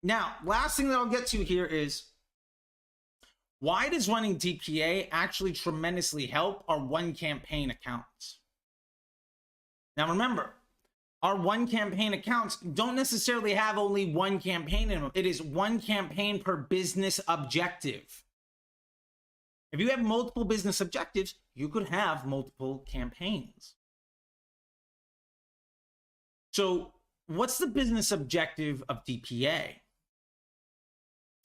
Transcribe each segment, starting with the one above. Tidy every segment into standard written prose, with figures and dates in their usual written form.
Now, last thing that I'll get to here is, why does running DPA actually tremendously help our one campaign accounts? Now remember, our one campaign accounts don't necessarily have only one campaign in them. It is one campaign per business objective. If you have multiple business objectives, you could have multiple campaigns. So what's the business objective of DPA?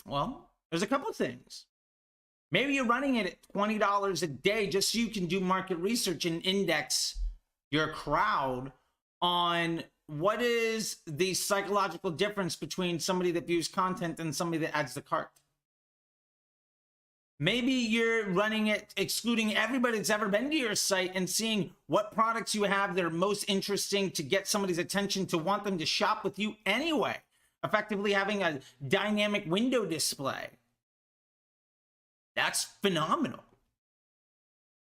Well, there's a couple of things. Maybe you're running it at $20 a day just so you can do market research and index your crowd on what is the psychological difference between somebody that views content and somebody that adds the cart. Maybe you're running it excluding everybody that's ever been to your site and seeing what products you have that are most interesting to get somebody's attention to want them to shop with you anyway. Effectively having a dynamic window display. That's phenomenal.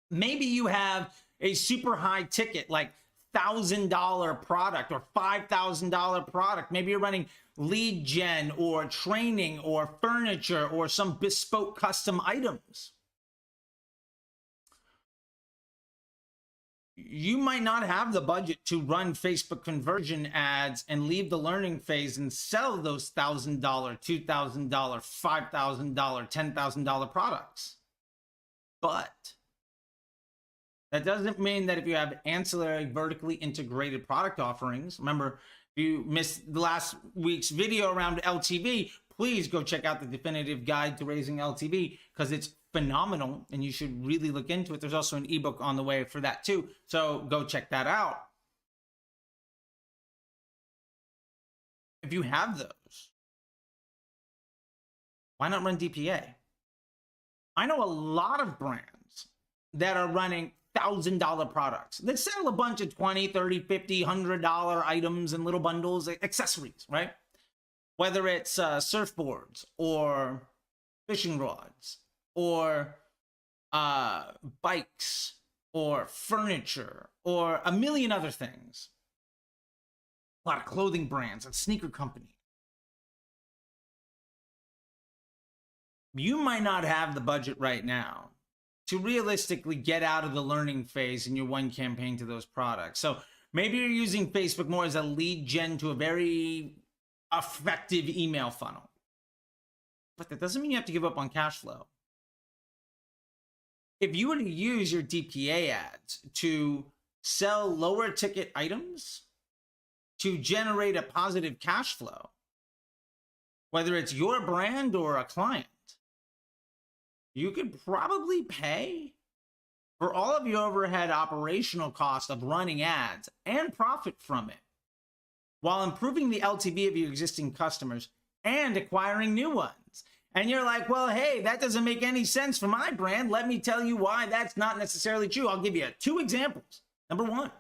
Maybe you have a super high ticket, like $1,000 product or $5,000 product. Maybe you're running lead gen or training or furniture or some bespoke custom items. You might not have the budget to run Facebook conversion ads and leave the learning phase and sell those $1,000, $2,000, $5,000, $10,000 products. But that doesn't mean that if you have ancillary vertically integrated product offerings, remember, if you missed the last week's video around LTV, please go check out the definitive guide to raising LTV because it's phenomenal and you should really look into it. There's also an ebook on the way for that too, so go check that out. If you have those, why not run DPA? I know a lot of brands that are running $1,000 products that sell a bunch of $20, $30, $50, $100 items and little bundles, accessories, right? Whether it's surfboards or fishing rods or bikes or furniture or a million other things. A lot of clothing brands and sneaker companies. You might not have the budget right now to realistically get out of the learning phase in your one campaign to those products. So maybe you're using Facebook more as a lead gen to a very effective email funnel. But that doesn't mean you have to give up on cash flow. If you were to use your DPA ads to sell lower ticket items to generate a positive cash flow, whether it's your brand or a client, you could probably pay for all of your overhead operational cost of running ads and profit from it while improving the LTV of your existing customers and acquiring new ones. And you're like, well, hey, that doesn't make any sense for my brand. Let me tell you why that's not necessarily true. I'll give you 2 examples. Number 1,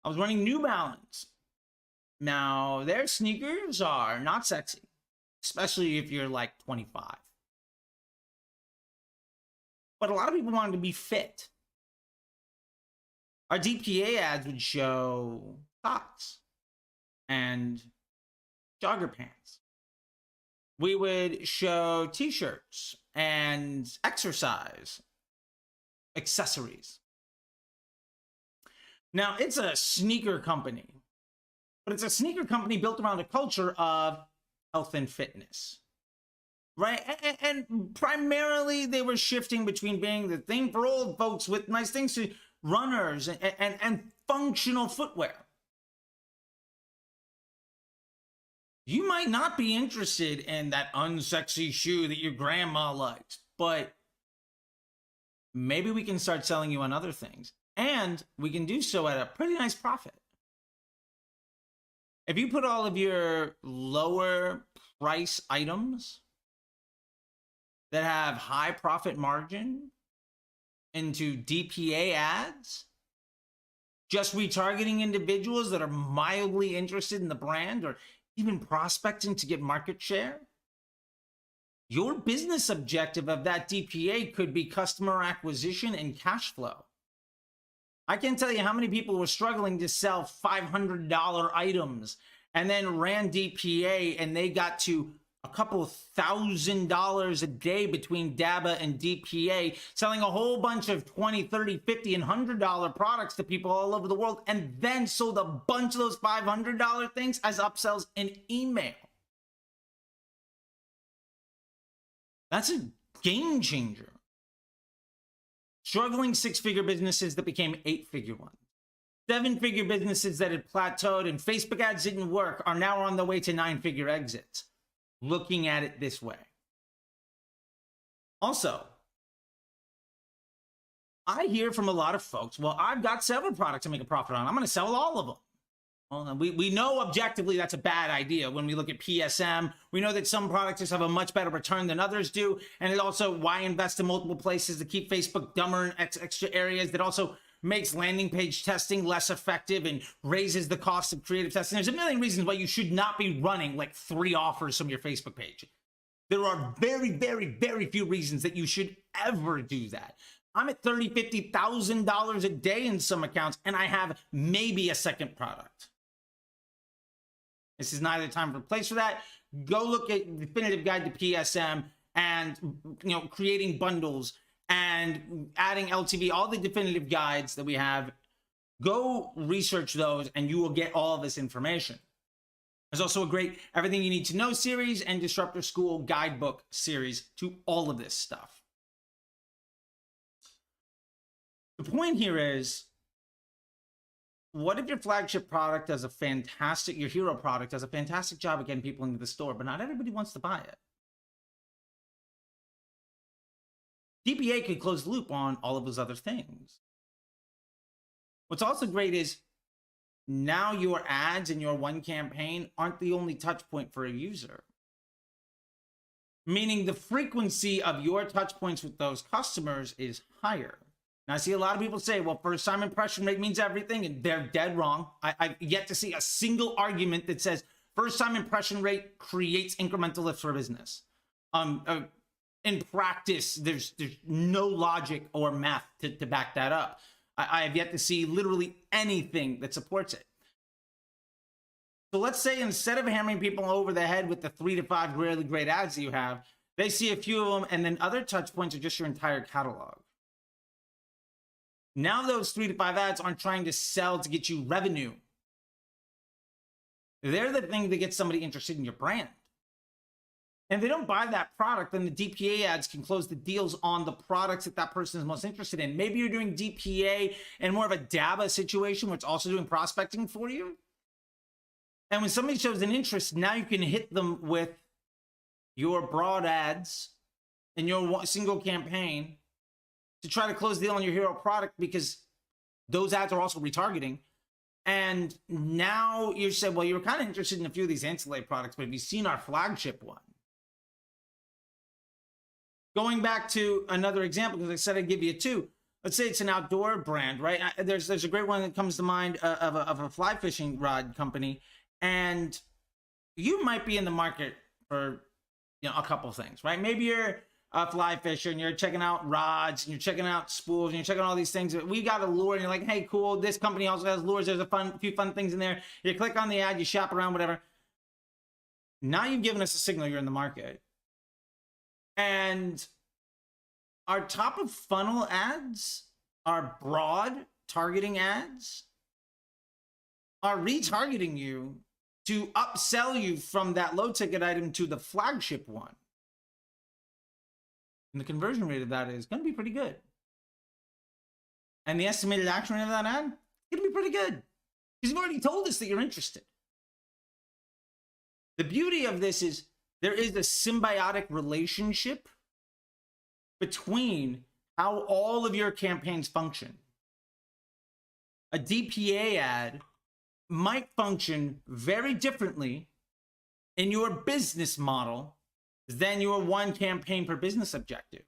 I was running New Balance. Now, their sneakers are not sexy, especially if you're like 25. But a lot of people wanted to be fit. Our DPA ads would show socks and jogger pants. We would show t-shirts and exercise accessories. Now, it's a sneaker company, but it's a sneaker company built around a culture of health and fitness. Right? And primarily they were shifting between being the thing for old folks with nice things to runners and functional footwear. You might not be interested in that unsexy shoe that your grandma likes, but maybe we can start selling you on other things. And we can do so at a pretty nice profit. If you put all of your lower price items that have high profit margin into DPA ads, just retargeting individuals that are mildly interested in the brand or even prospecting to get market share, your business objective of that DPA could be customer acquisition and cash flow. I can't tell you how many people were struggling to sell $500 items and then ran DPA, and they got to a couple $1,000 a day between DABA and DPA, selling a whole bunch of $20, $30, $50, and $100 products to people all over the world, and then sold a bunch of those $500 things as upsells in email. That's a game changer. Struggling six-figure businesses that became eight-figure ones. Seven-figure businesses that had plateaued and Facebook ads didn't work are now on the way to nine-figure exits. Looking at it this way. Also, I hear from a lot of folks, well, I've got several products to make a profit on. I'm going to sell all of them. Well, we know objectively that's a bad idea. When we look at PSM, we know that some products just have a much better return than others do. And it also, why invest in multiple places to keep Facebook dumber in extra areas? That also makes landing page testing less effective and raises the cost of creative testing. There's a million reasons why you should not be running like 3 offers from your Facebook page. There are very, very, very few reasons that you should ever do that. I'm at $30,000, $50,000 a day in some accounts, and I have maybe a second product. This is neither time or place for that. Go look at Definitive Guide to PSM and, creating bundles and adding LTV, all the definitive guides that we have. Go research those and you will get all of this information. There's also a great Everything You Need to Know series and Disruptor School guidebook series to all of this stuff. The point here is, what if your flagship product does your hero product does a fantastic job of getting people into the store, but not everybody wants to buy it? DPA could close the loop on all of those other things. What's also great is now your ads and your one campaign aren't the only touch point for a user. Meaning the frequency of your touch points with those customers is higher. Now, I see a lot of people say, well, first time impression rate means everything, and they're dead wrong. I've yet to see a single argument that says first time impression rate creates incremental lift for a business. In practice, there's no logic or math to back that up. I have yet to see literally anything that supports it. So let's say instead of hammering people over the head with the 3 to 5 really great ads that you have, they see a few of them, and then other touch points are just your entire catalog. Now those 3 to 5 ads aren't trying to sell to get you revenue. They're the thing that gets somebody interested in your brand. And if they don't buy that product, then the DPA ads can close the deals on the products that person is most interested in. Maybe you're doing DPA in more of a DABA situation, where it's also doing prospecting for you. And when somebody shows an interest, now you can hit them with your broad ads in your single campaign to try to close the deal on your hero product, because those ads are also retargeting. And now you said, well, you were kind of interested in a few of these ancillary products, but have you seen our flagship one? Going back to another example, because I said I'd give you 2. Let's say it's an outdoor brand, right? There's a great one that comes to mind of a fly fishing rod company. And you might be in the market for a couple things, right? Maybe you're a fly fisher and you're checking out rods and you're checking out spools and you're checking all these things. We got a lure and you're like, hey, cool, this company also has lures. There's a few fun things in there. You click on the ad, you shop around, whatever. Now you've given us a signal you're in the market. And our top of funnel ads, our broad targeting ads, are retargeting you to upsell you from that low ticket item to the flagship one. And the conversion rate of that is going to be pretty good. And the estimated action rate of that ad is going to be pretty good, because you've already told us that you're interested. The beauty of this is there is a symbiotic relationship between how all of your campaigns function. A DPA ad might function very differently in your business model than your one campaign per business objective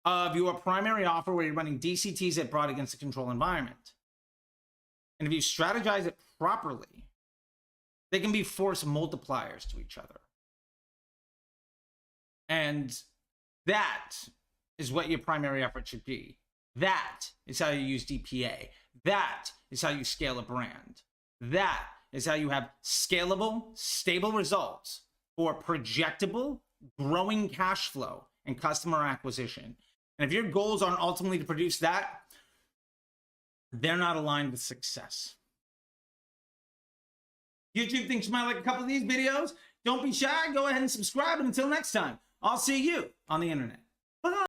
of your primary offer, where you're running DCTs that brought against the control environment. And if you strategize it properly, they can be force multipliers to each other. And that is what your primary effort should be. That is how you use DPA. That is how you scale a brand. That is how you have scalable, stable results for projectable, growing cash flow and customer acquisition. And if your goals aren't ultimately to produce that, they're not aligned with success. YouTube thinks you might like a couple of these videos. Don't be shy. Go ahead and subscribe. And until next time, I'll see you on the internet.